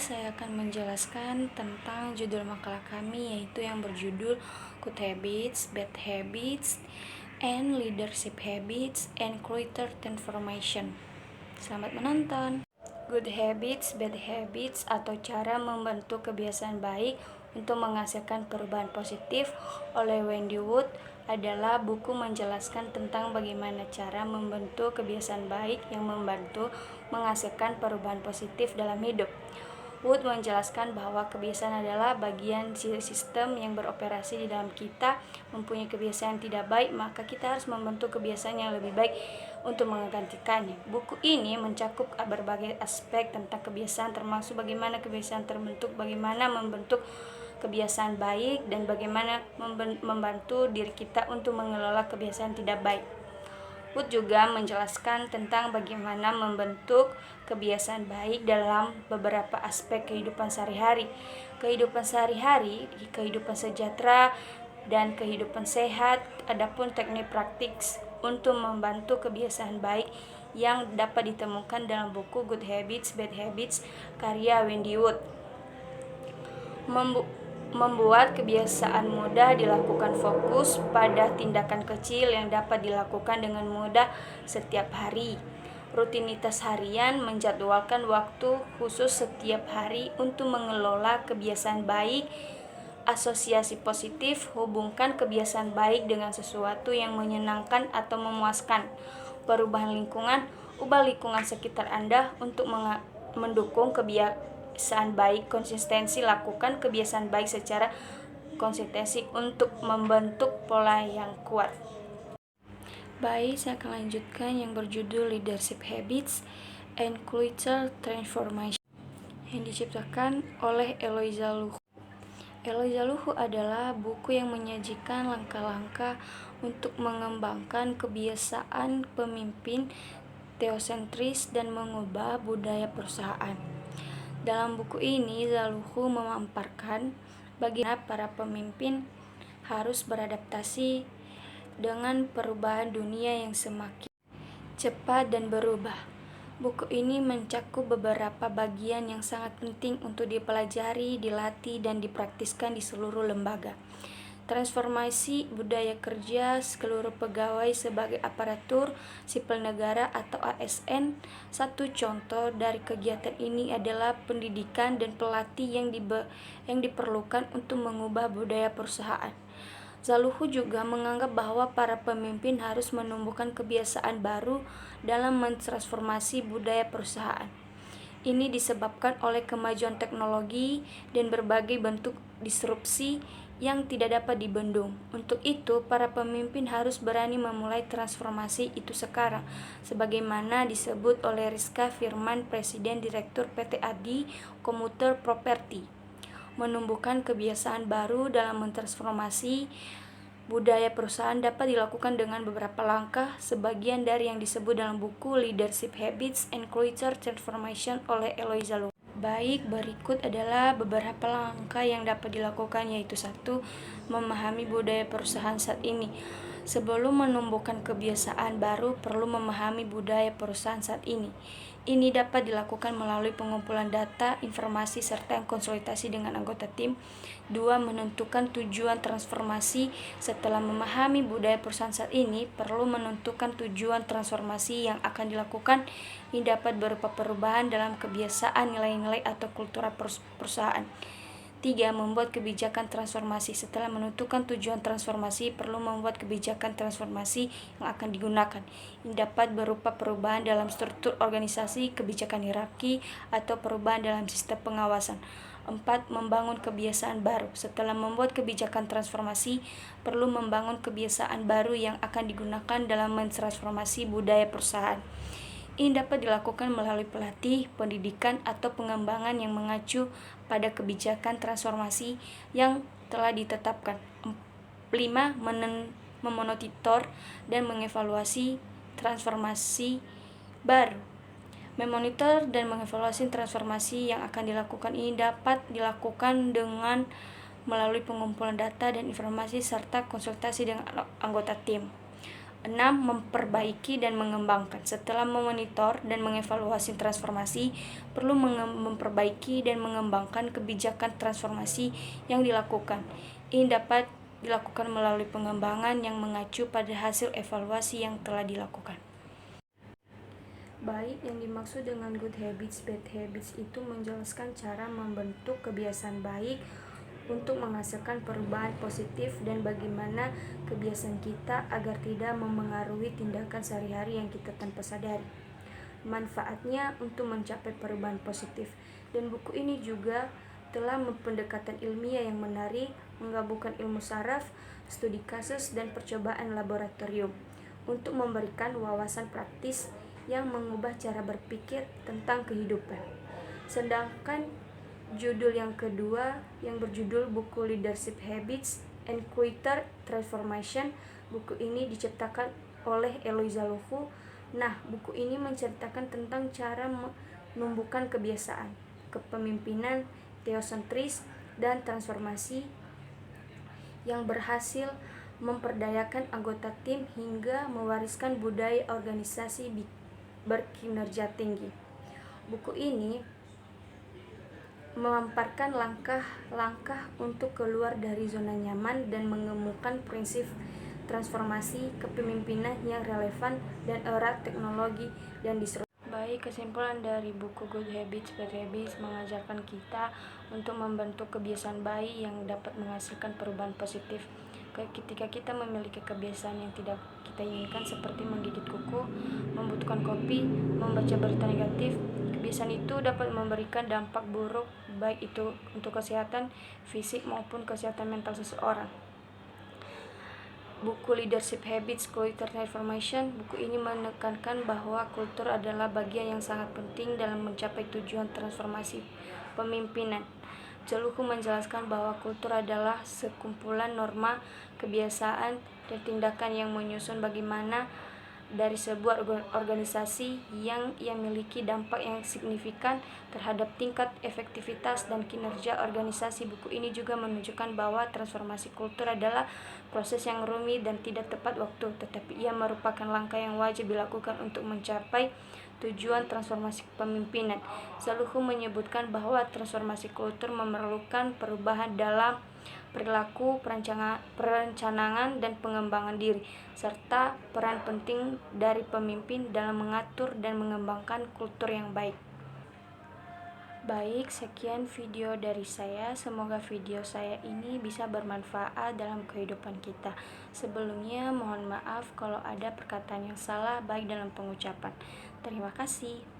saya akan menjelaskan tentang judul makalah kami, yaitu yang berjudul Good Habits, Bad Habits, and Leadership Habits, and Culture Transformation. Selamat menonton. Good Habits, Bad Habits, atau cara membentuk kebiasaan baik untuk menghasilkan perubahan positif oleh Wendy Wood adalah buku menjelaskan tentang bagaimana cara membentuk kebiasaan baik yang membantu menghasilkan perubahan positif dalam hidup. Wood menjelaskan bahwa kebiasaan adalah bagian sistem yang beroperasi di dalam kita. Mempunyai kebiasaan tidak baik, maka kita harus membentuk kebiasaan yang lebih baik untuk menggantikannya. Buku ini mencakup berbagai aspek tentang kebiasaan, termasuk bagaimana kebiasaan terbentuk, bagaimana membentuk kebiasaan baik, dan bagaimana membantu diri kita untuk mengelola kebiasaan tidak baik. Wood juga menjelaskan tentang bagaimana membentuk kebiasaan baik dalam beberapa aspek kehidupan sehari-hari. Kehidupan sehari-hari, kehidupan sejahtera, dan kehidupan sehat. Adapun teknik praktik untuk membantu kebiasaan baik yang dapat ditemukan dalam buku Good Habits, Bad Habits, karya Wendy Wood. Membuat kebiasaan mudah dilakukan, fokus pada tindakan kecil yang dapat dilakukan dengan mudah setiap hari. Rutinitas harian, menjadwalkan waktu khusus setiap hari untuk mengelola kebiasaan baik. Asosiasi positif, hubungkan kebiasaan baik dengan sesuatu yang menyenangkan atau memuaskan. Perubahan lingkungan, ubah lingkungan sekitar Anda untuk mendukung kebiasaan baik. Konsistensi, lakukan kebiasaan baik secara konsistensi untuk membentuk pola yang kuat. Baik, saya akan lanjutkan yang berjudul Leadership Habits and Culture Transformation yang diciptakan oleh Eloisa Luhu. Eloisa Luhu adalah buku yang menyajikan langkah-langkah untuk mengembangkan kebiasaan pemimpin teosentris dan mengubah budaya perusahaan. Dalam buku ini, Zaluhu memaparkan bagaimana para pemimpin harus beradaptasi dengan perubahan dunia yang semakin cepat dan berubah. Buku ini mencakup beberapa bagian yang sangat penting untuk dipelajari, dilatih, dan dipraktiskan di seluruh lembaga. Transformasi budaya kerja seluruh pegawai sebagai aparatur sipil negara atau ASN. Satu contoh dari kegiatan ini adalah pendidikan dan pelatih yang diperlukan untuk mengubah budaya perusahaan. Zaluhu juga menganggap bahwa para pemimpin harus menumbuhkan kebiasaan baru dalam mentransformasi budaya perusahaan. Ini disebabkan oleh kemajuan teknologi dan berbagai bentuk disrupsi yang tidak dapat dibendung. Untuk itu, para pemimpin harus berani memulai transformasi itu sekarang, sebagaimana disebut oleh Rizka Firman, Presiden Direktur PT Adi Komuter Property. Menumbuhkan kebiasaan baru dalam mentransformasi budaya perusahaan dapat dilakukan dengan beberapa langkah, sebagian dari yang disebut dalam buku Leadership Habits and Culture Transformation oleh Eloisa Luhu. Baik, berikut adalah beberapa langkah yang dapat dilakukan, yaitu 1. Memahami budaya perusahaan saat ini. Sebelum menumbuhkan kebiasaan baru, perlu memahami budaya perusahaan saat ini. Ini dapat dilakukan melalui pengumpulan data, informasi, serta konsultasi dengan anggota tim. 2. Menentukan tujuan transformasi. Setelah memahami budaya perusahaan saat ini, perlu menentukan tujuan transformasi yang akan dilakukan. Ini dapat berupa perubahan dalam kebiasaan, nilai-nilai, atau kultur perusahaan. 3. Membuat kebijakan transformasi. Setelah menentukan tujuan transformasi, perlu membuat kebijakan transformasi yang akan digunakan. Ini dapat berupa perubahan dalam struktur organisasi, kebijakan hierarki, atau perubahan dalam sistem pengawasan. 4. Membangun kebiasaan baru. Setelah membuat kebijakan transformasi, perlu membangun kebiasaan baru yang akan digunakan dalam mentransformasi budaya perusahaan. Ini dapat dilakukan melalui pelatih, pendidikan, atau pengembangan yang mengacu pada kebijakan transformasi yang telah ditetapkan. 5. Memonitor dan mengevaluasi transformasi baru. Memonitor dan mengevaluasi transformasi yang akan dilakukan ini dapat dilakukan dengan melalui pengumpulan data dan informasi serta konsultasi dengan anggota tim. 6. Memperbaiki dan mengembangkan. Setelah memonitor dan mengevaluasi transformasi, perlu memperbaiki dan mengembangkan kebijakan transformasi yang dilakukan. Ini dapat dilakukan melalui pengembangan yang mengacu pada hasil evaluasi yang telah dilakukan. Baik, yang dimaksud dengan good habits, bad habits itu menjelaskan cara membentuk kebiasaan baik untuk menghasilkan perubahan positif dan bagaimana kebiasaan kita agar tidak memengaruhi tindakan sehari-hari yang kita tanpa sadari. Manfaatnya untuk mencapai perubahan positif. Dan buku ini juga telah pendekatan ilmiah yang menarik, menggabungkan ilmu saraf, studi kasus, dan percobaan laboratorium untuk memberikan wawasan praktis yang mengubah cara berpikir tentang kehidupan. Sedangkan judul yang kedua yang berjudul buku Leadership Habits and Character Transformation, buku ini diciptakan oleh Eloisa Lofu. Nah, buku ini menceritakan tentang cara menumbuhkan kebiasaan kepemimpinan teosentris dan transformasi yang berhasil memperdayakan anggota tim hingga mewariskan budaya organisasi berkinerja tinggi. Buku ini memaparkan langkah-langkah untuk keluar dari zona nyaman dan menemukan prinsip transformasi kepemimpinan yang relevan dan erat teknologi dan disrupsi. Baik, kesimpulan dari buku Good Habits, Bad Habits mengajarkan kita untuk membentuk kebiasaan baik yang dapat menghasilkan perubahan positif. Ketika kita memiliki kebiasaan yang tidak kita inginkan seperti menggigit kuku, membutuhkan kopi, membaca berita negatif, kebiasaan itu dapat memberikan dampak buruk baik itu untuk kesehatan fisik maupun kesehatan mental seseorang. Buku Leadership Habits, Character Transformation, buku ini menekankan bahwa kultur adalah bagian yang sangat penting dalam mencapai tujuan transformasi pemimpinan. Celuhu menjelaskan bahwa kultur adalah sekumpulan norma, kebiasaan, dan tindakan yang menyusun bagaimana dari sebuah organisasi yang memiliki dampak yang signifikan terhadap tingkat efektivitas dan kinerja organisasi. Buku ini juga menunjukkan bahwa transformasi kultur adalah proses yang rumit dan tidak tepat waktu, tetapi ia merupakan langkah yang wajib dilakukan untuk mencapai tujuan transformasi kepemimpinan. Saluhu menyebutkan bahwa transformasi kultur memerlukan perubahan dalam perilaku, perencanaan, dan pengembangan diri, serta peran penting dari pemimpin dalam mengatur dan mengembangkan kultur yang baik. Baik, sekian video dari saya. Semoga video saya ini bisa bermanfaat dalam kehidupan kita. Sebelumnya, mohon maaf kalau ada perkataan yang salah baik dalam pengucapan. Terima kasih.